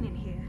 in here?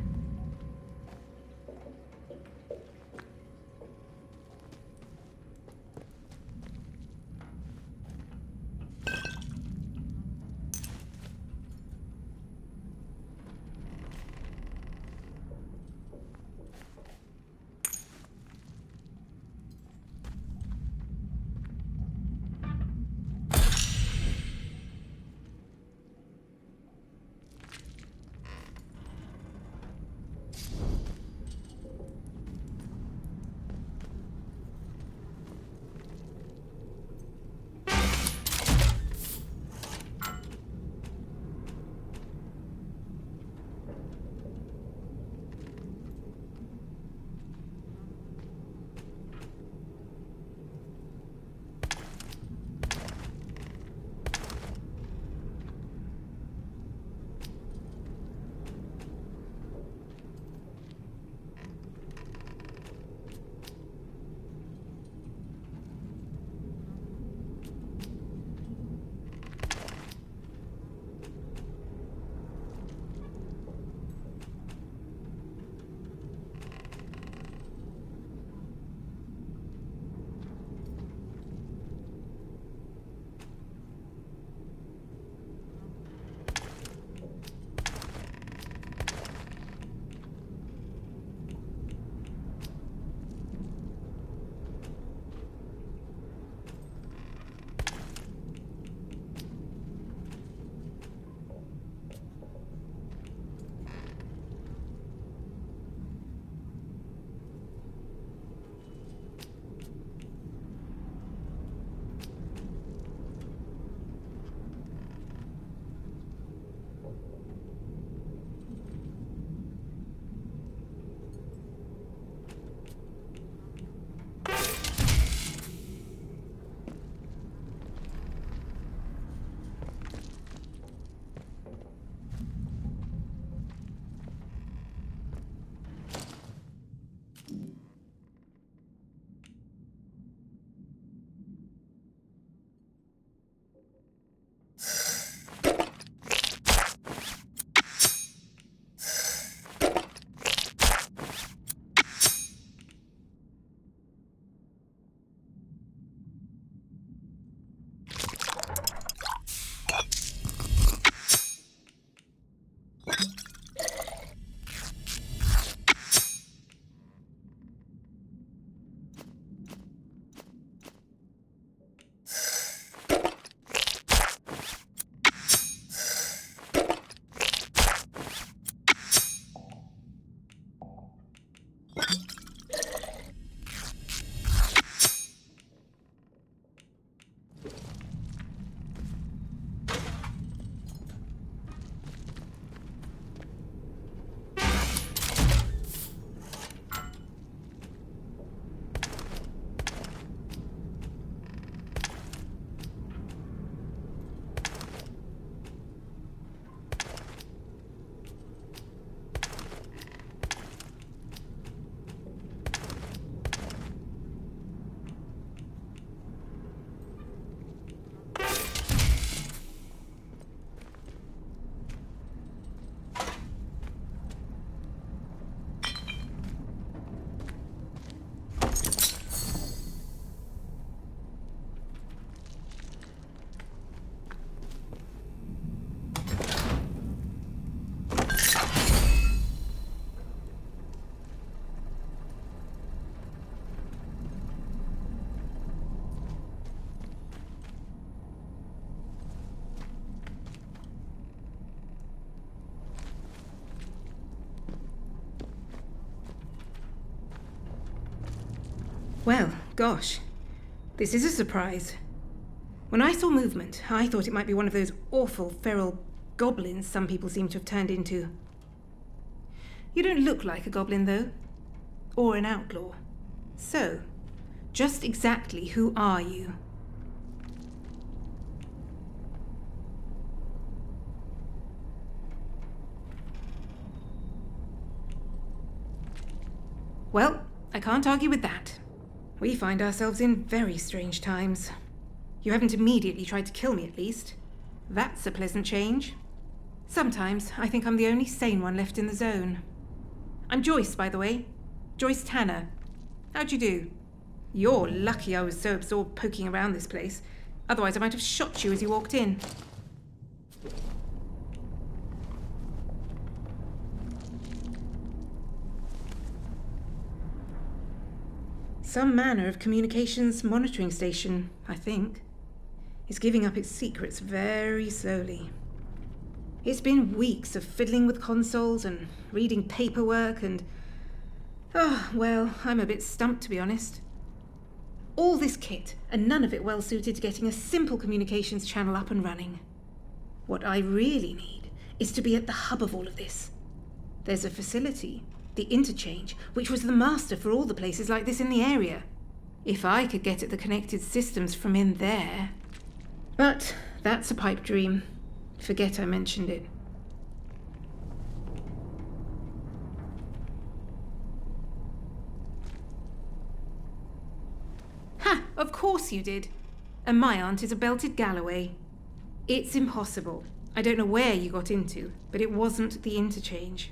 Well, gosh. This is a surprise. When I saw movement, I thought it might be one of those awful feral goblins some people seem to have turned into. You don't look like a goblin, though. Or an outlaw. So, just exactly who are you? Well, I can't argue with that. We find ourselves in very strange times. You haven't immediately tried to kill me, at least. That's a pleasant change. Sometimes I think I'm the only sane one left in the zone. I'm Joyce, by the way. Joyce Tanner. How'd you do? You're lucky I was so absorbed poking around this place. Otherwise I might have shot you as you walked in. Some manner of communications monitoring station, I think. It's giving up its secrets very slowly. It's been weeks of fiddling with consoles and reading paperwork and... oh, well, I'm a bit stumped, to be honest. All this kit, and none of it well suited to getting a simple communications channel up and running. What I really need is to be at the hub of all of this. There's a facility, the interchange, which was the master for all the places like this in the area. If I could get at the connected systems from in there... But that's a pipe dream. Forget I mentioned it. Ha! Of course you did. And my aunt is a belted Galloway. It's impossible. I don't know where you got into, but it wasn't the interchange.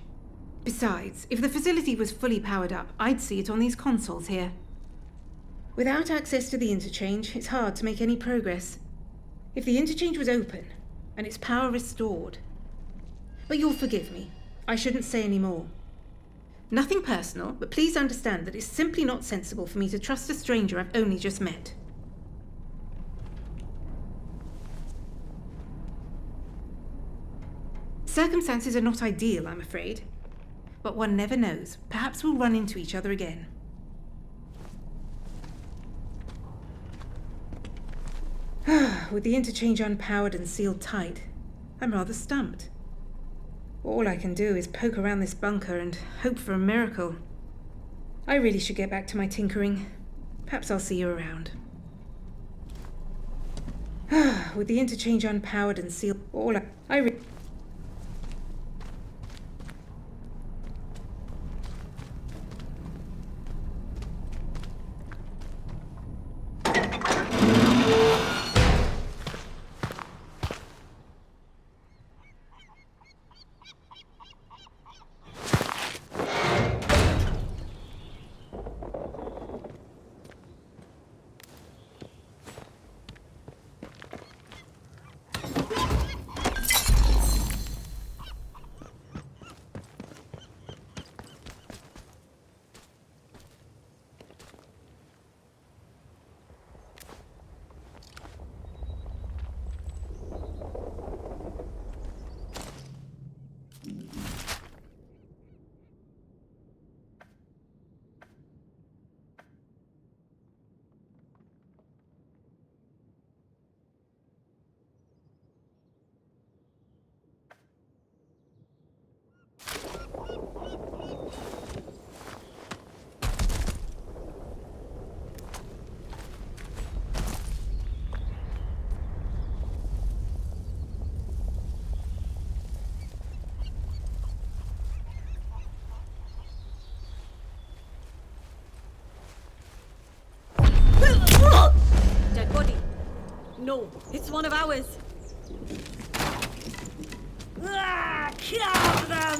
Besides, if the facility was fully powered up, I'd see it on these consoles here. Without access to the interchange, it's hard to make any progress. If the interchange was open, and its power restored... But you'll forgive me. I shouldn't say any more. Nothing personal, but please understand that it's simply not sensible for me to trust a stranger I've only just met. Circumstances are not ideal, I'm afraid. But one never knows. Perhaps we'll run into each other again. With the interchange unpowered and sealed tight, I'm rather stumped. All I can do is poke around this bunker and hope for a miracle. I really should get back to my tinkering. Perhaps I'll see you around. With the interchange unpowered and sealed, Dead body. No, it's one of ours. Kill them!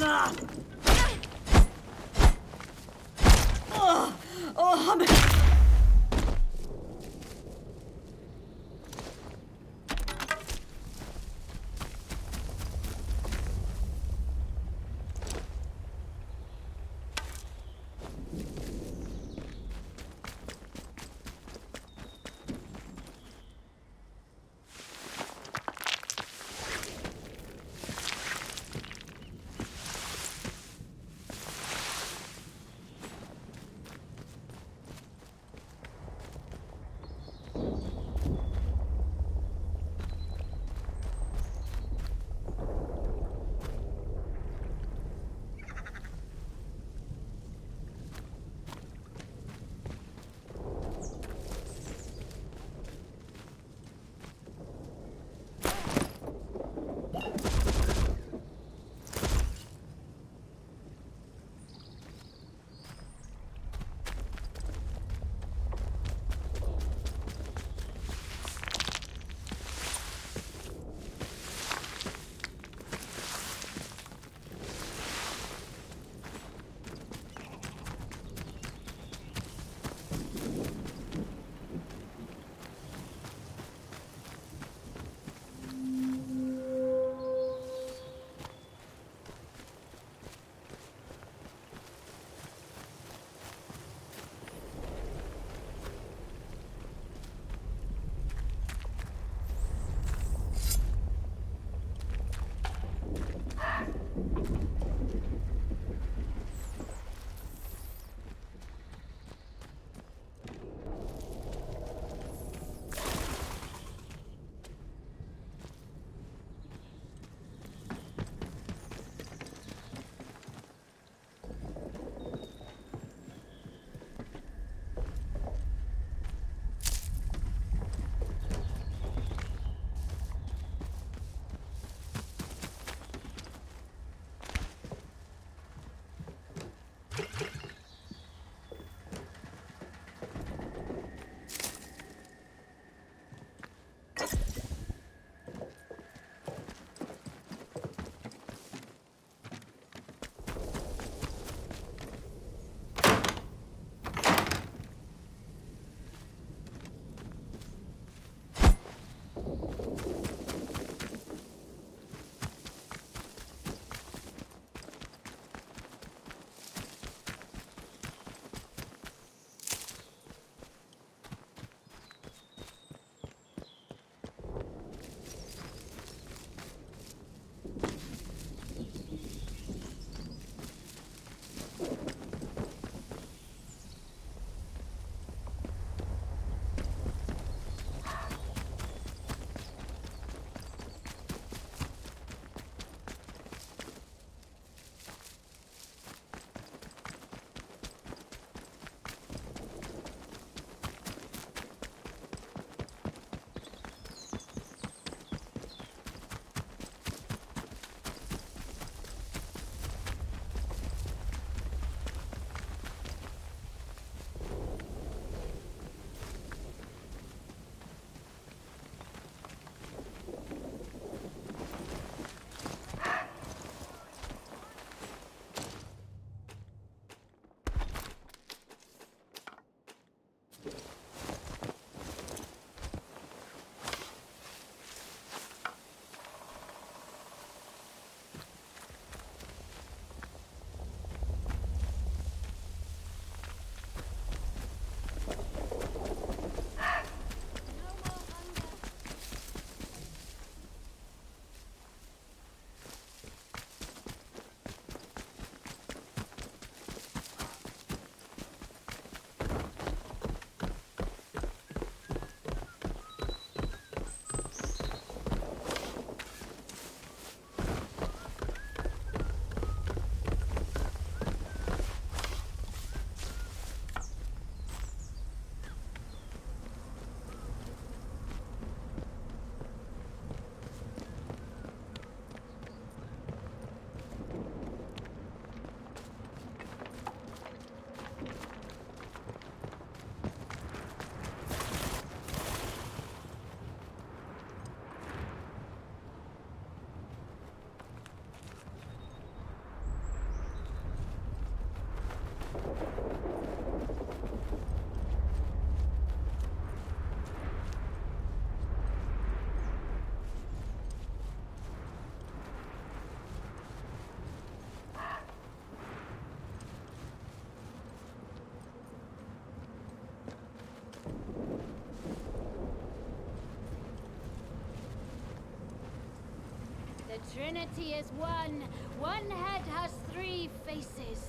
The Trinity is one. One head has three faces.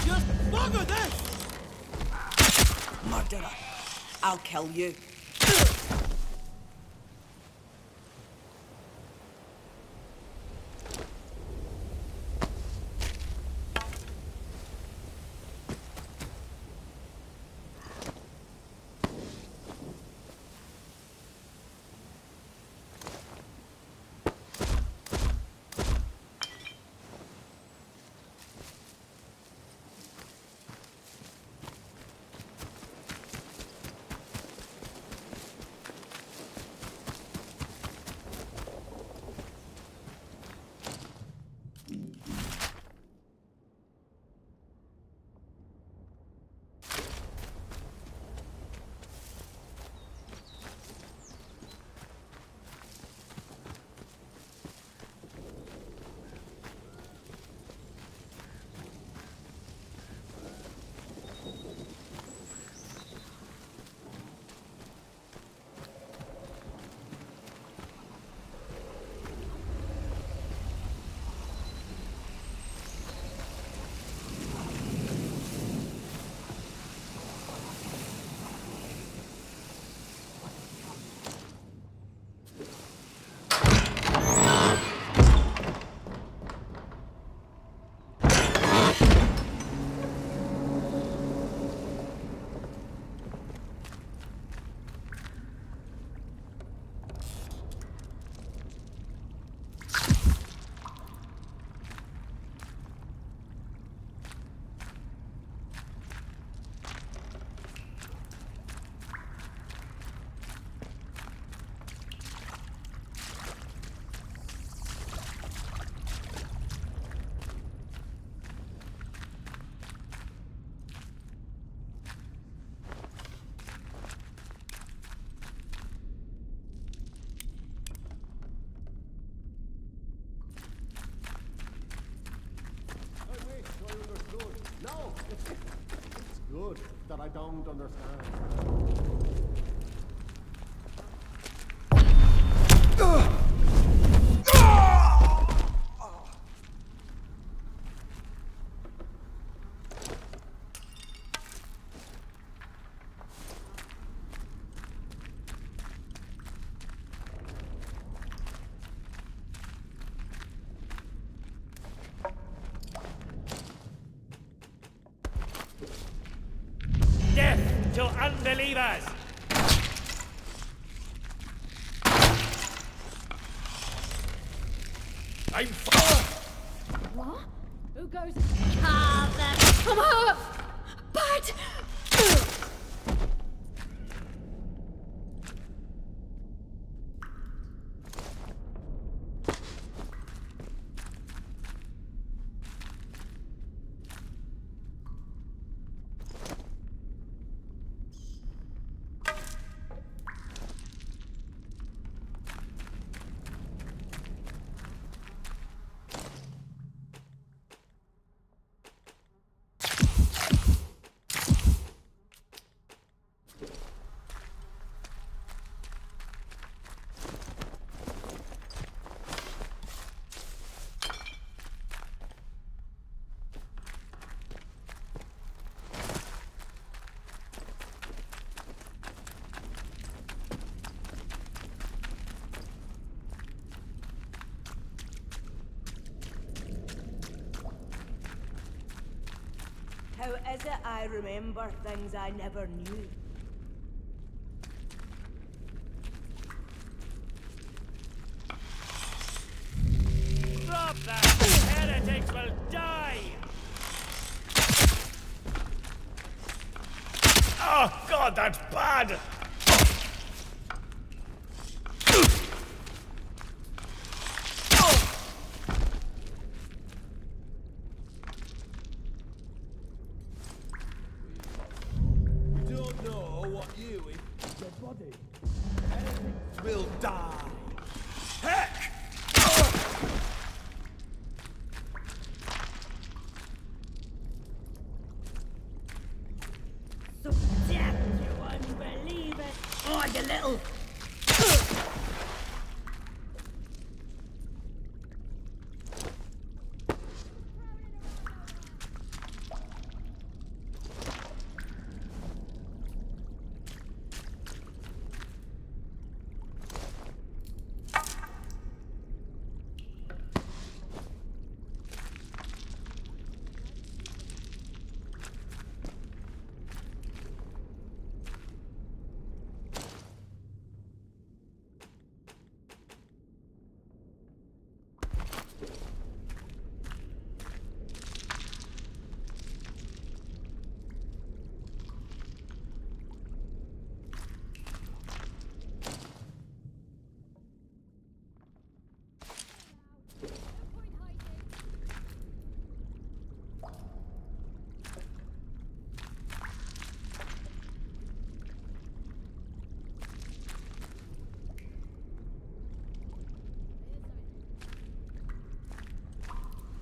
Just bugger this! Murderer, I'll kill you. don't understand. Death to unbelievers! I'm What? Who goes? Carve them! Come on! Bart! How is it I remember things I never knew? Drop that! Heretics will die! Oh god, that's bad! We don't know what you is your body. Heretics will die. Heck! So death, you unbeliever! Oh, you little...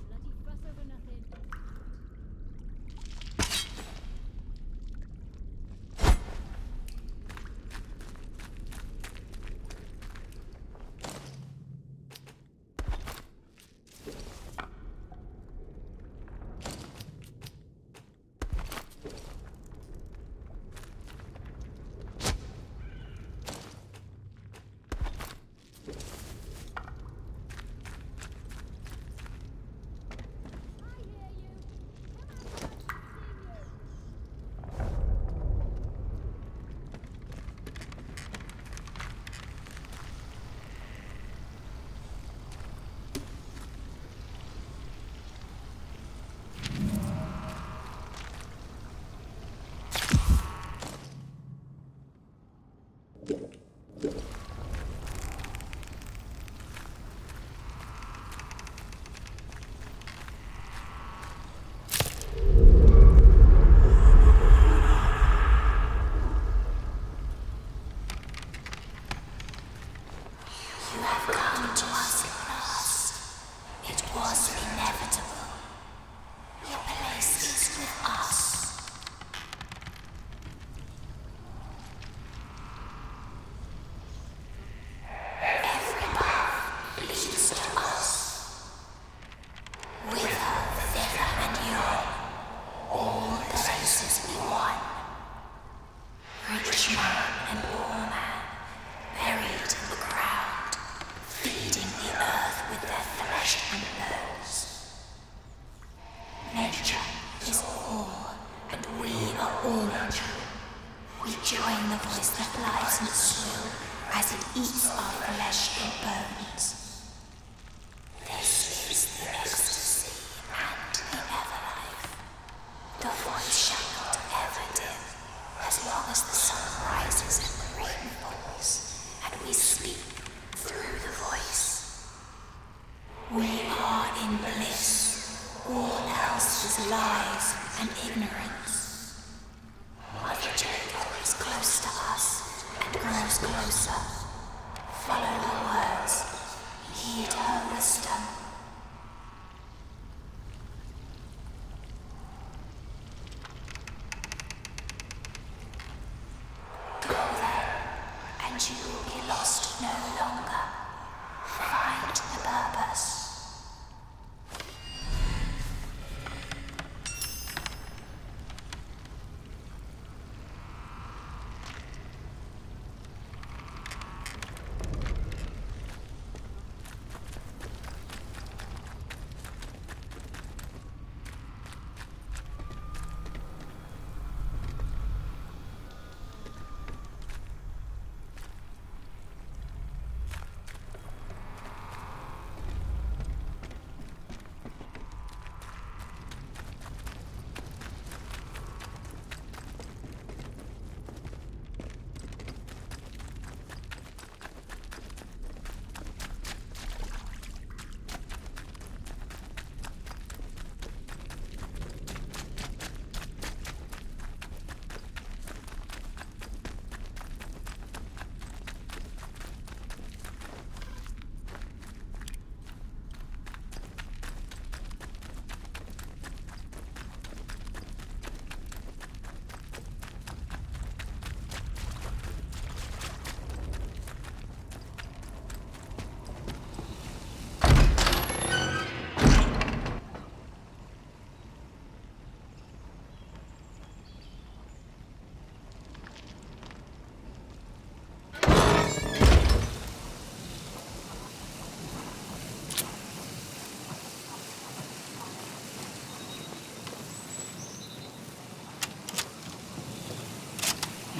Bloody fuss over nothing. I hear you. Come on, Bart, I've seen you. You have come to us last. It was inevitable. Your place is with us. eats our flesh and bones. This is the ecstasy and the everlife. The voice shall not ever dim, as long as the sun rises and the rain falls, and we speak through the voice. We are in bliss. All else is lies and ignorance. Mother Jericho is close to us and grows closer. Follow her words. Heed her wisdom. Go there, and you will be lost no longer. Find the purpose.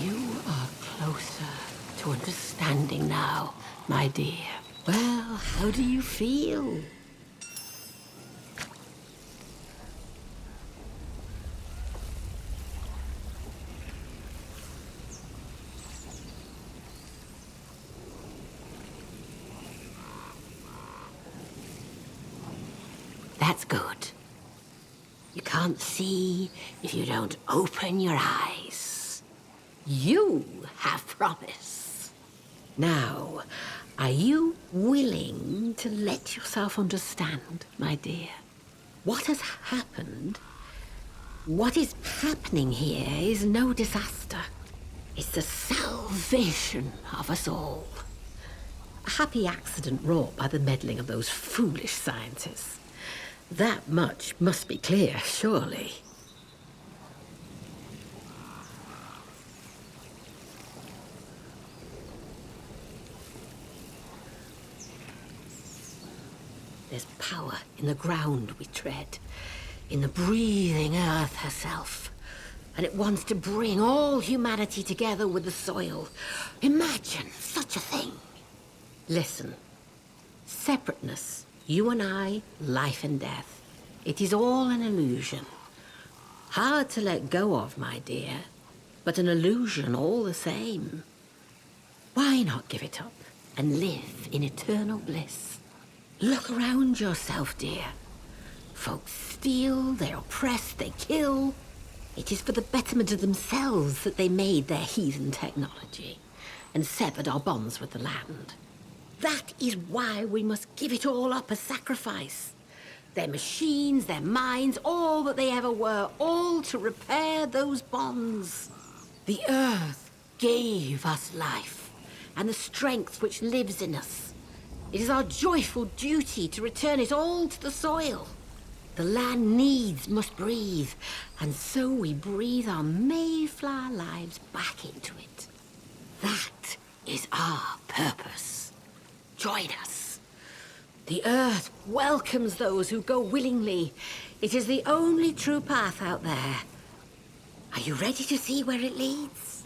You are closer to understanding now, my dear. Well, how do you feel? That's good. You can't see if you don't open your eyes. You have promise. Now, are you willing to let yourself understand, my dear? What has happened, what is happening here is no disaster. It's the salvation of us all. A happy accident wrought by the meddling of those foolish scientists. That much must be clear, surely. There's power in the ground we tread, in the breathing earth herself. And it wants to bring all humanity together with the soil. Imagine such a thing. Listen, separateness, you and I, life and death. It is all an illusion. Hard to let go of, my dear, but an illusion all the same. Why not give it up and live in eternal bliss? Look around yourself, dear. Folks steal, they oppress, they kill. It is for the betterment of themselves that they made their heathen technology and severed our bonds with the land. That is why we must give it all up as sacrifice. Their machines, their minds, all that they ever were, all to repair those bonds. The earth gave us life and the strength which lives in us. It is our joyful duty to return it all to the soil. The land needs must breathe, and so we breathe our Mayflower lives back into it. That is our purpose. Join us. The earth welcomes those who go willingly. It is the only true path out there. Are you ready to see where it leads?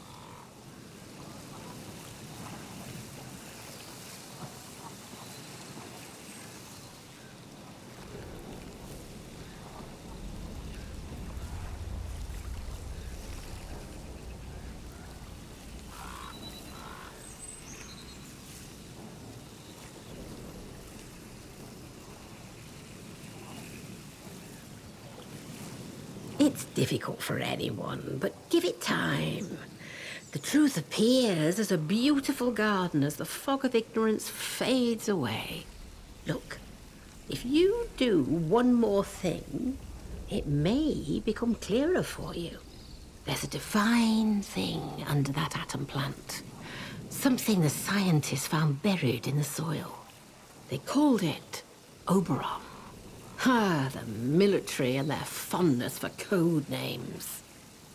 It's difficult for anyone, but give it time. The truth appears as a beautiful garden as the fog of ignorance fades away. Look, if you do one more thing, it may become clearer for you. There's a divine thing under that atom plant. Something the scientists found buried in the soil. They called it Oberon. Ah, the military and their fondness for code names.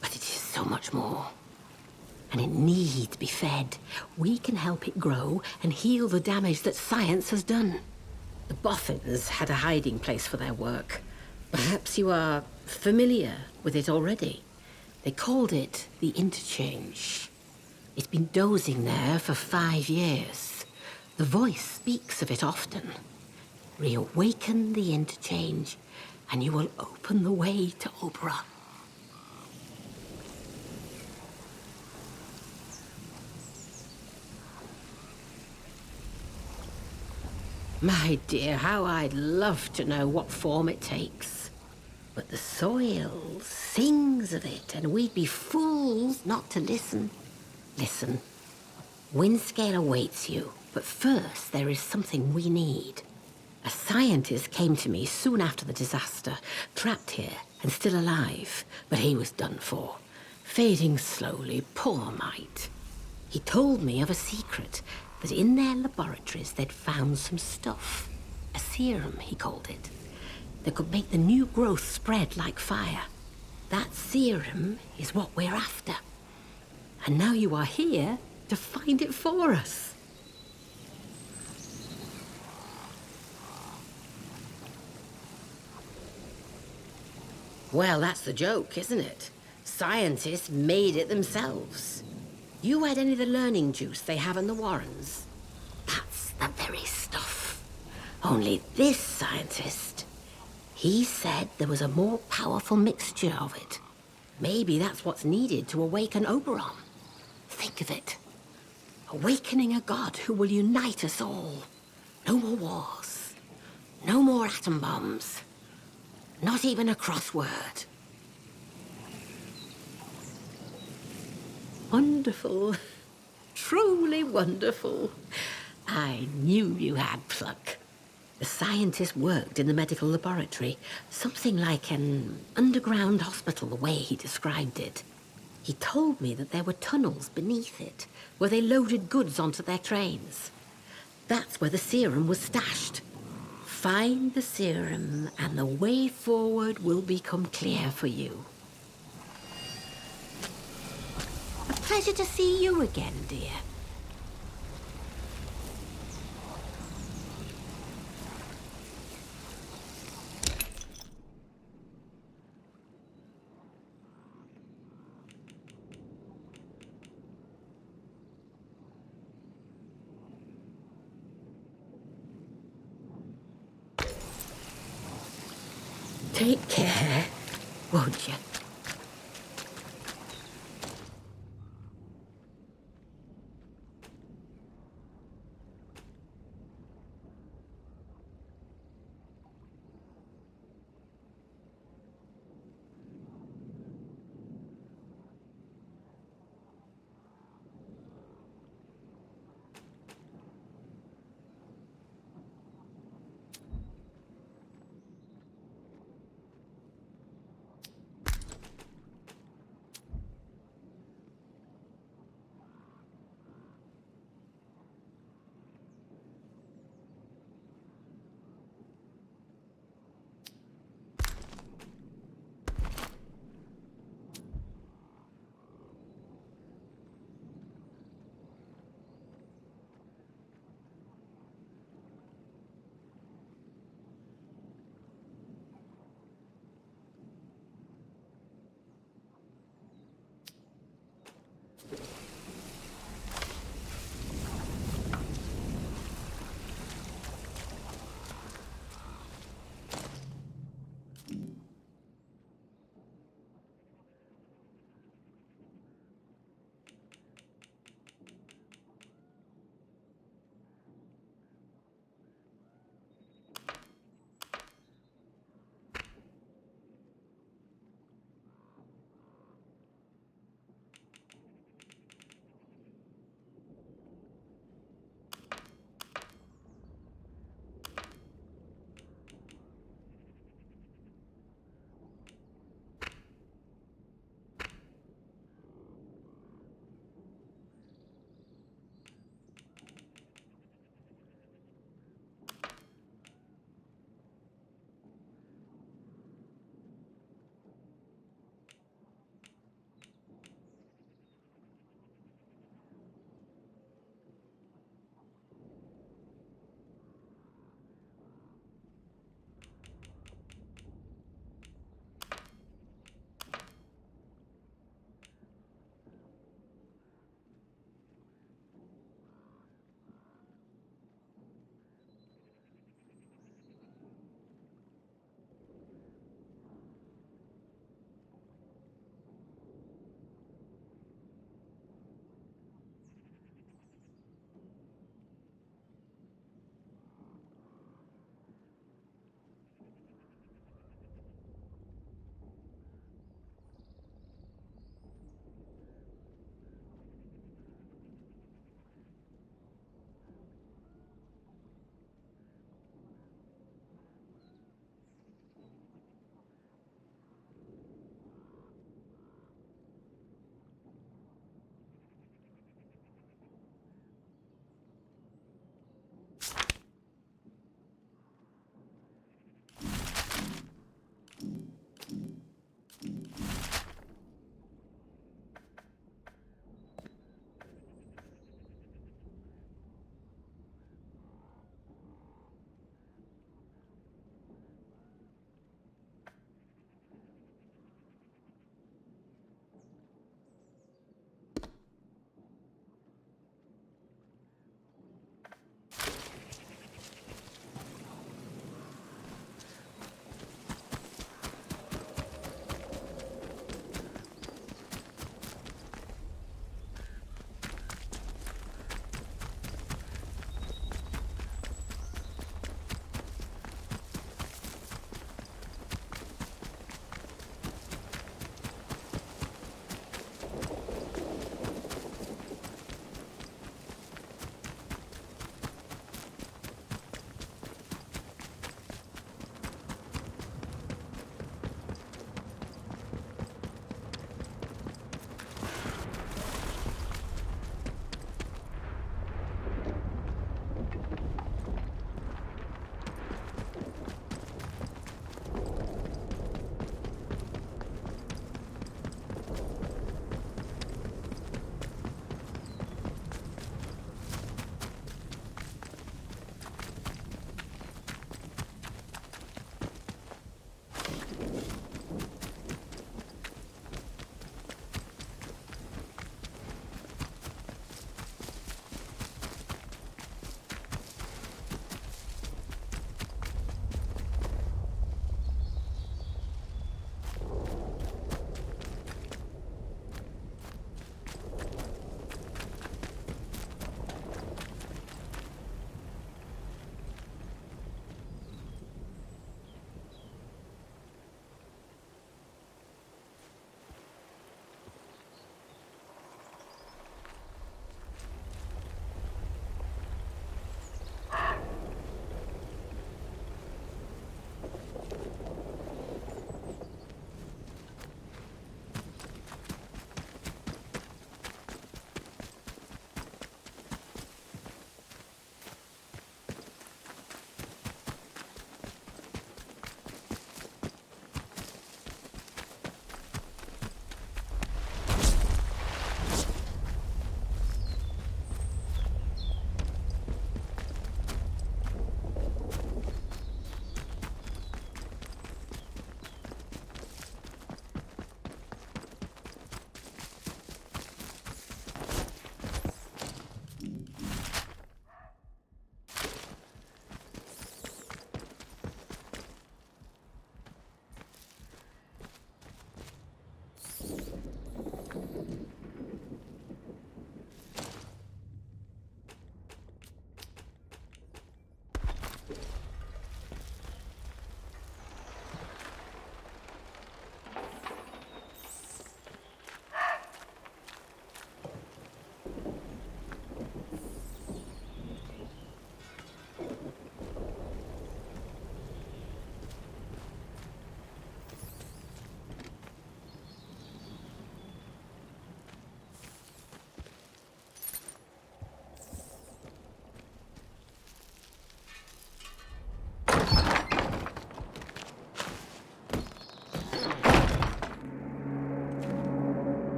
But it is so much more. And it needs to be fed. We can help it grow and heal the damage that science has done. The Boffins had a hiding place for their work. Perhaps you are familiar with it already. They called it the Interchange. It's been dozing there for 5 years. The voice speaks of it often. Reawaken the Interchange, and you will open the way to Oberon. My dear, how I'd love to know what form it takes. But the soil sings of it, and we'd be fools not to listen. Listen, Windscale awaits you, but first there is something we need. A scientist came to me soon after the disaster, trapped here and still alive, but he was done for, fading slowly, poor mite. He told me of a secret, that in their laboratories they'd found some stuff, a serum, he called it, that could make the new growth spread like fire. That serum is what we're after. And now you are here to find it for us. Well, that's the joke, isn't it? Scientists made it themselves. You had any of the learning juice they have in the Warrens? That's the very stuff. Only this scientist, he said there was a more powerful mixture of it. Maybe that's what's needed to awaken Oberon. Think of it. Awakening a god who will unite us all. No more wars. No more atom bombs. Not even a crossword. Wonderful. Truly wonderful. I knew you had pluck. The scientist worked in the medical laboratory, something like an underground hospital, the way he described it. He told me that there were tunnels beneath it, where they loaded goods onto their trains. That's where the serum was stashed. Find the serum, and the way forward will become clear for you. A pleasure to see you again, dear. Take care, won't you?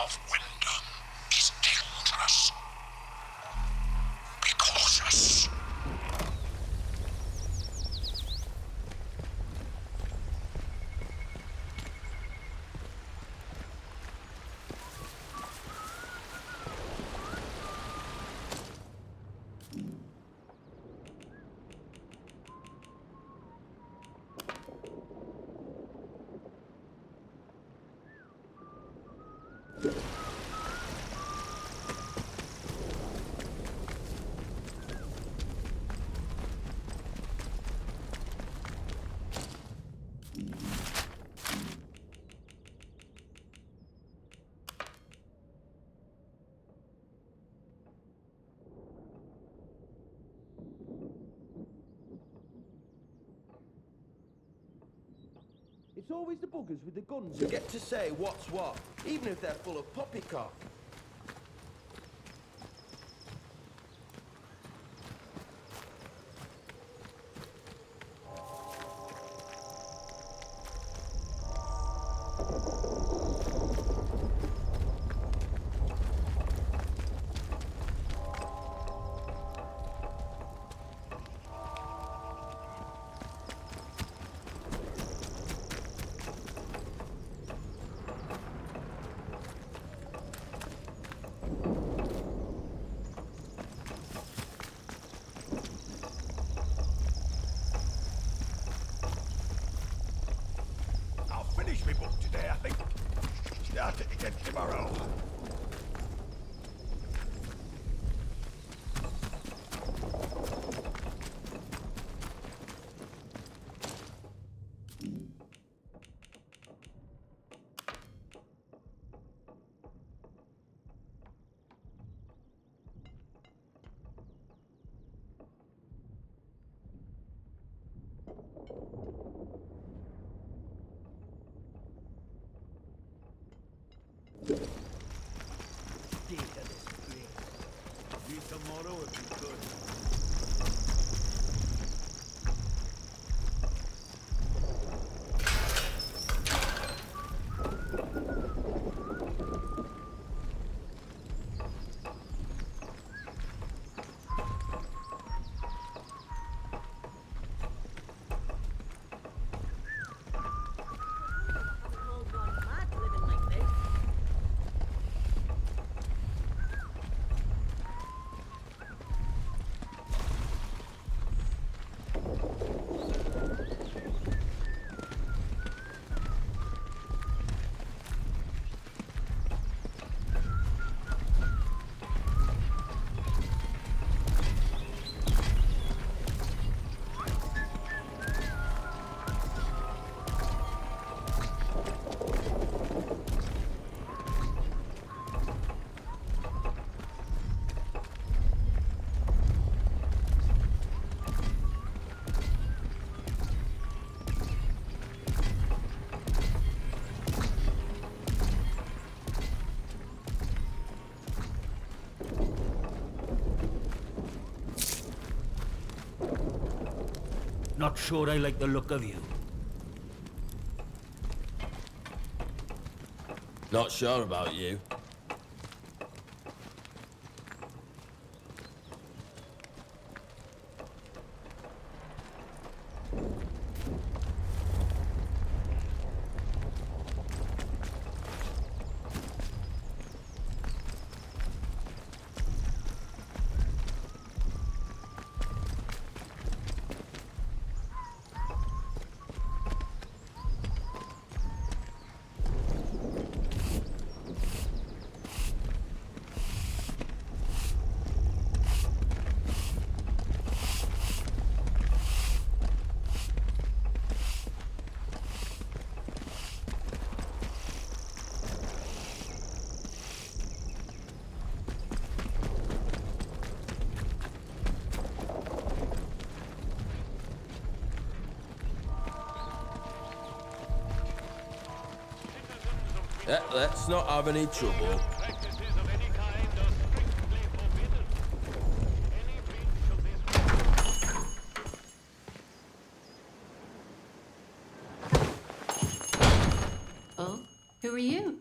of Wyndham is dangerous. Be cautious. It's always the buggers with the guns who get to say what's what, even if they're full of poppycock. I'll finish my book today, I think. Start it again tomorrow. Be tomorrow if you could. Not sure I like the look of you. Not sure about you. Let's not have any trouble. Oh, who are you?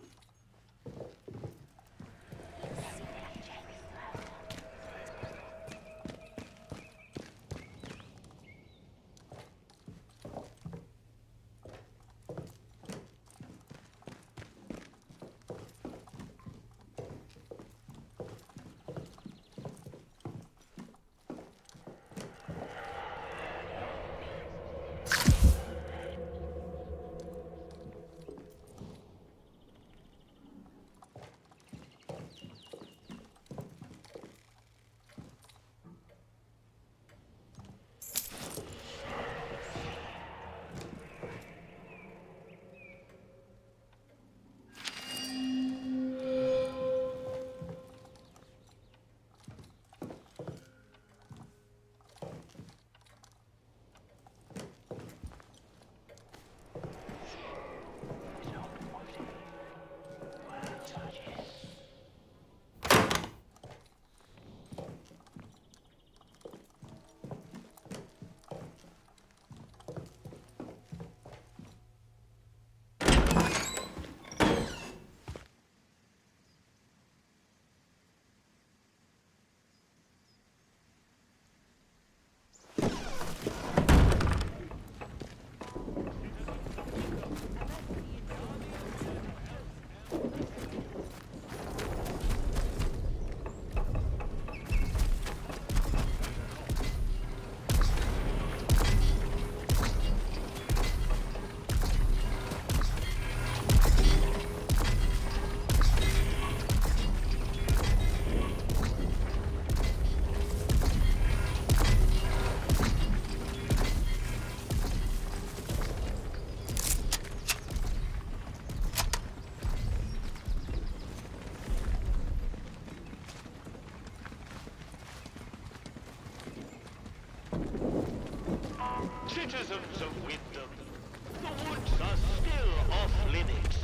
Citizens of Wyndham, the woods are still off limits.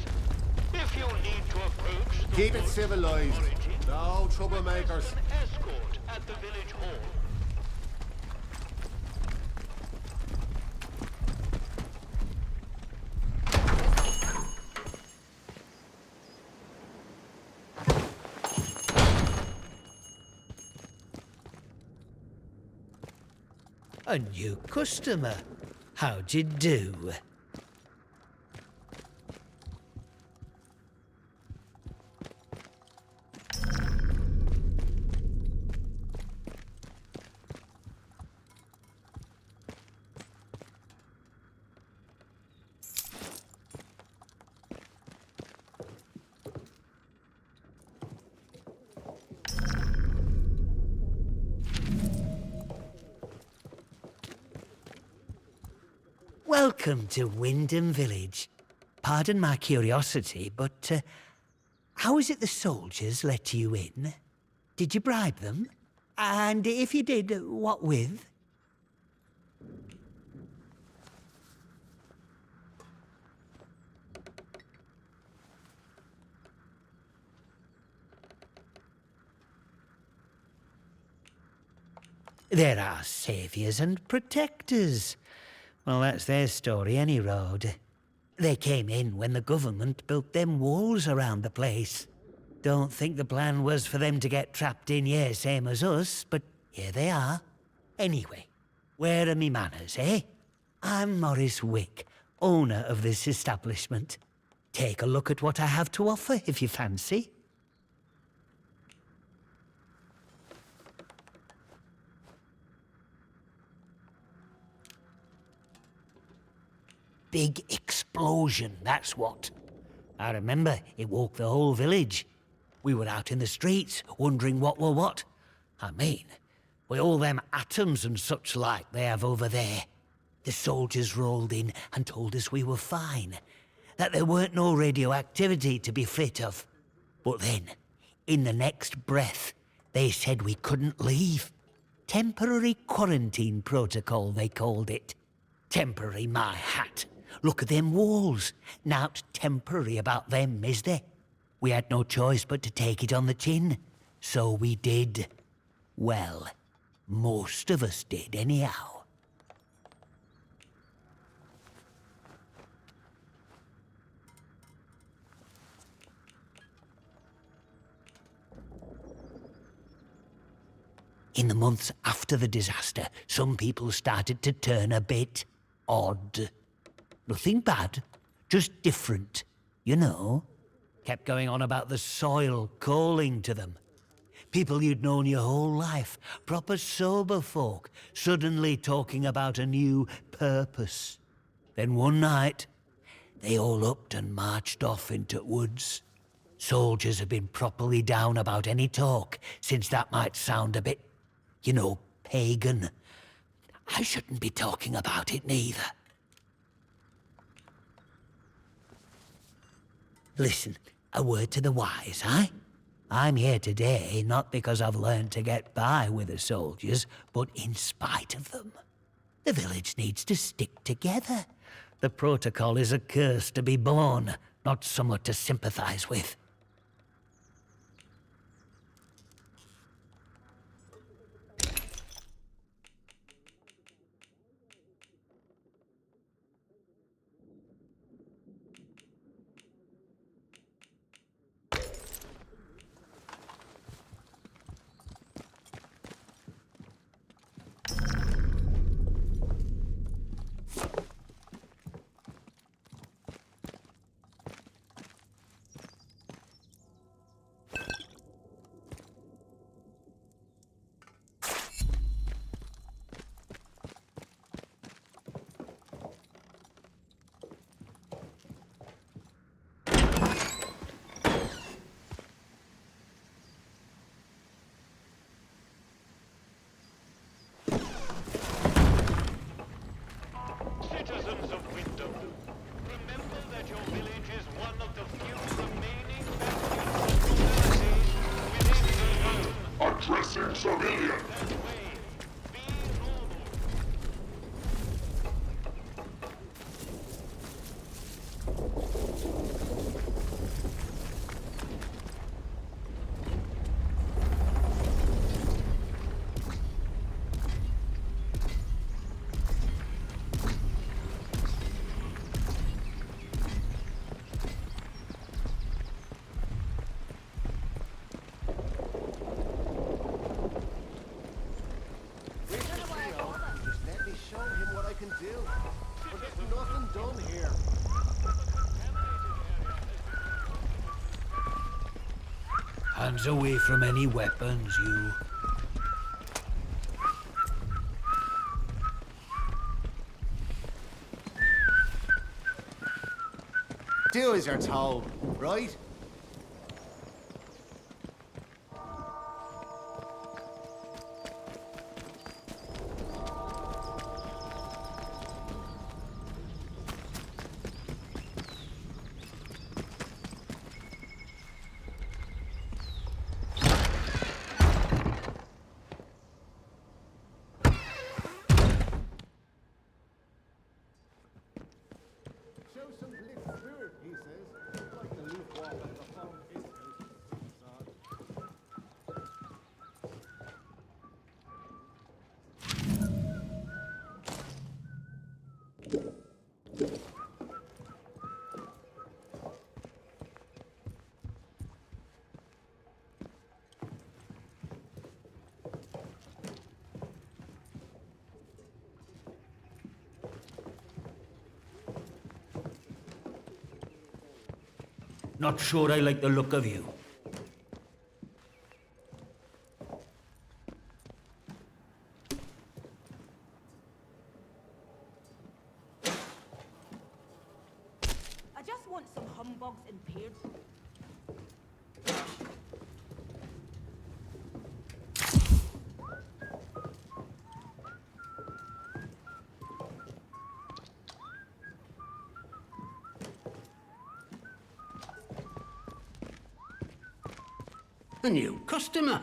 If you need to approach the Keep it woods civilized. origin, No troublemakers. an escort at the village hall. A new customer. How'd you do? Welcome to Wyndham Village. Pardon my curiosity, but how is it the soldiers let you in? Did you bribe them? And if you did, what with? There are saviours and protectors. Well, that's their story, any road. They came in when the government built them walls around the place. Don't think the plan was for them to get trapped in here, same as us, but here they are. Anyway, where are me manners, eh? I'm Morris Wick, owner of this establishment. Take a look at what I have to offer, if you fancy. Big explosion, that's what. I remember it woke the whole village. We were out in the streets, wondering what were what. I mean, with all them atoms and such like they have over there. The soldiers rolled in and told us we were fine, that there weren't no radioactivity to be frit of. But then, in the next breath, they said we couldn't leave. Temporary quarantine protocol, they called it. Temporary, my hat. Look at them walls. Nowt temporary about them, is there? We had no choice but to take it on the chin. So we did. Well, most of us did anyhow. In the months after the disaster, some people started to turn a bit odd. Nothing bad, just different, you know. Kept going on about the soil calling to them. People you'd known your whole life, proper sober folk, suddenly talking about a new purpose. Then one night, they all upped and marched off into woods. Soldiers have been properly down about any talk, since that might sound a bit, you know, pagan. I shouldn't be talking about it neither. Listen, a word to the wise, eh? I'm here today not because I've learned to get by with the soldiers, but in spite of them. The village needs to stick together. The protocol is a curse to be born, not somewhat to sympathize with. Citizens of Wyndham, remember that your village is one of the few remaining bastions of humanity within the zone. Addressing civilian. That way, be normal. Hands away from any weapons, you. Do as you're told, right? Not sure I like the look of you. I just want some humbugs impaired. A new customer.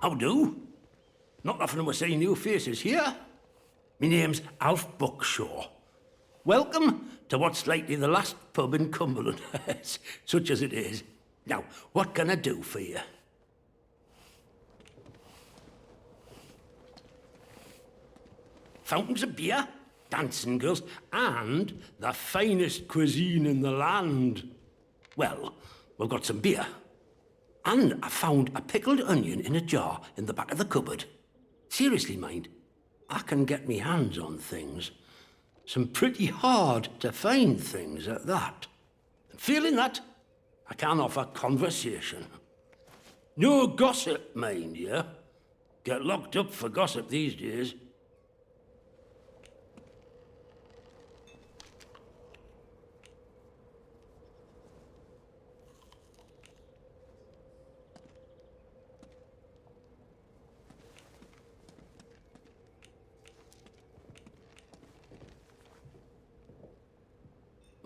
How do? Not often we're seeing new faces here. My name's Alf Buckshaw. Welcome to what's likely the last pub in Cumberland, such as it is. Now, what can I do for you? Fountains of beer, dancing girls, and the finest cuisine in the land. Well, we've got some beer. And I found a pickled onion in a jar in the back of the cupboard. Seriously, mind, I can get me hands on things. Some pretty hard to find things at that. And feeling that, I can offer conversation. No gossip, mind you. Get locked up for gossip these days.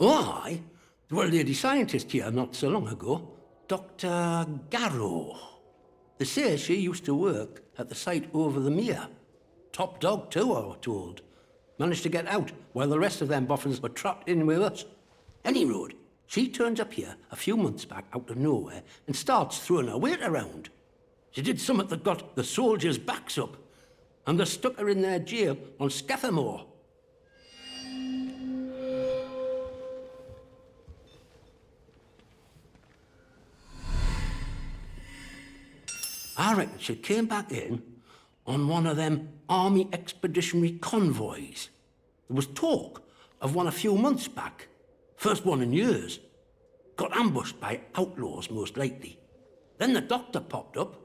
Oh, aye. There were a lady scientist here not so long ago. Dr. Garrow. They say she used to work at the site over the mere. Top dog too, I was told. Managed to get out while the rest of them boffins were trapped in with us. Any road, she turns up here a few months back out of nowhere and starts throwing her weight around. She did something that got the soldiers' backs up, and they stuck her in their jail on Scathamore. I reckon she came back in on one of them army expeditionary convoys. There was talk of one a few months back. First one in years. Got ambushed by outlaws, most likely. Then the doctor popped up.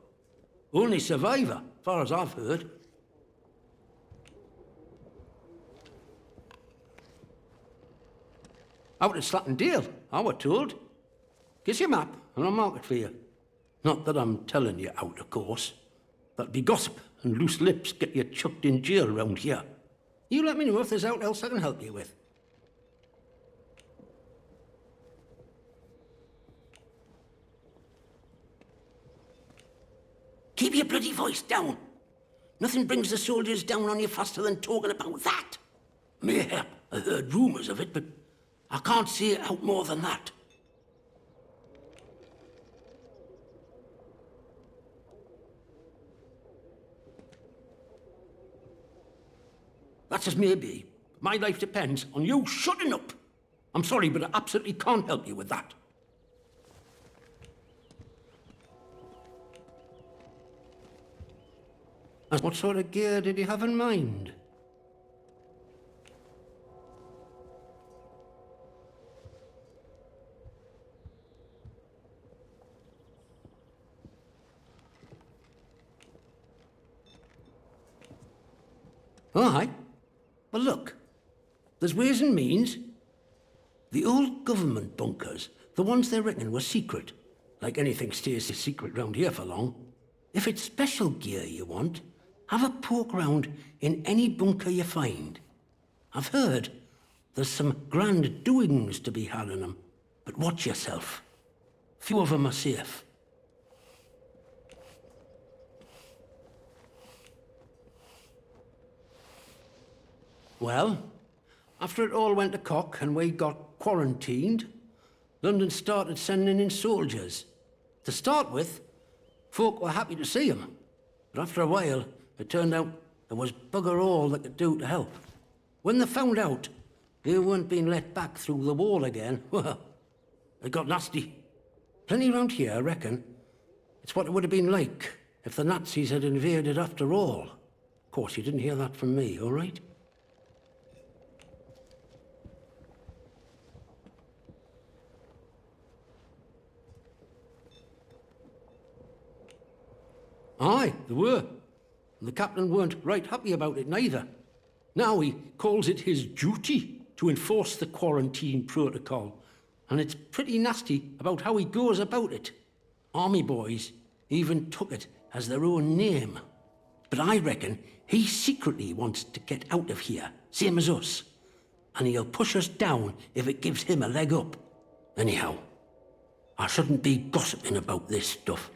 Only survivor, far as I've heard. Out at Slattendale, I were told. Gives you a map and I'll mark it for you. Not that I'm telling you out, of course. That'd be gossip, and loose lips get you chucked in jail round here. You let me know if there's aught else I can help you with. Keep your bloody voice down. Nothing brings the soldiers down on you faster than talking about that. Mayhap I heard rumours of it, but I can't see it out more than that. That's as may be. My life depends on you shutting up. I'm sorry, but I absolutely can't help you with that. And what sort of gear did you have in mind? Aye. Well, look. There's ways and means. The old government bunkers, the ones they reckon were secret. Like anything stays secret round here for long. If it's special gear you want, have a poke round in any bunker you find. I've heard there's some grand doings to be had in them, but watch yourself. Few of them are safe. Well, after it all went to cock and we got quarantined, London started sending in soldiers. To start with, folk were happy to see 'em. But after a while, it turned out there was bugger all they could do to help. When they found out they weren't being let back through the wall again, well, it got nasty. Plenty round here, I reckon. It's what it would have been like if the Nazis had invaded after all. Of course, you didn't hear that from me, all right? Aye, there were. And the captain weren't right happy about it neither. Now he calls it his duty to enforce the quarantine protocol. And it's pretty nasty about how he goes about it. Army boys even took it as their own name. But I reckon he secretly wants to get out of here, same as us. And he'll push us down if it gives him a leg up. Anyhow, I shouldn't be gossiping about this stuff.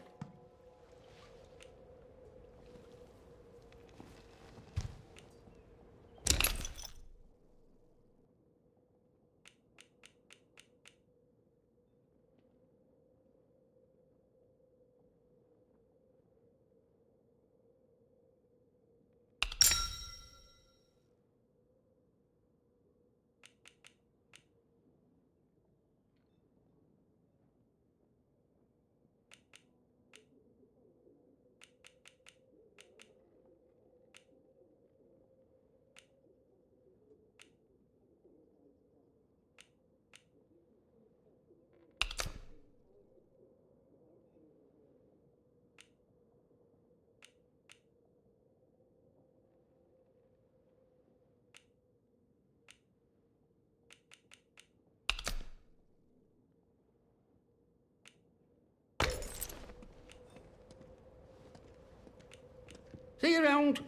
See you around.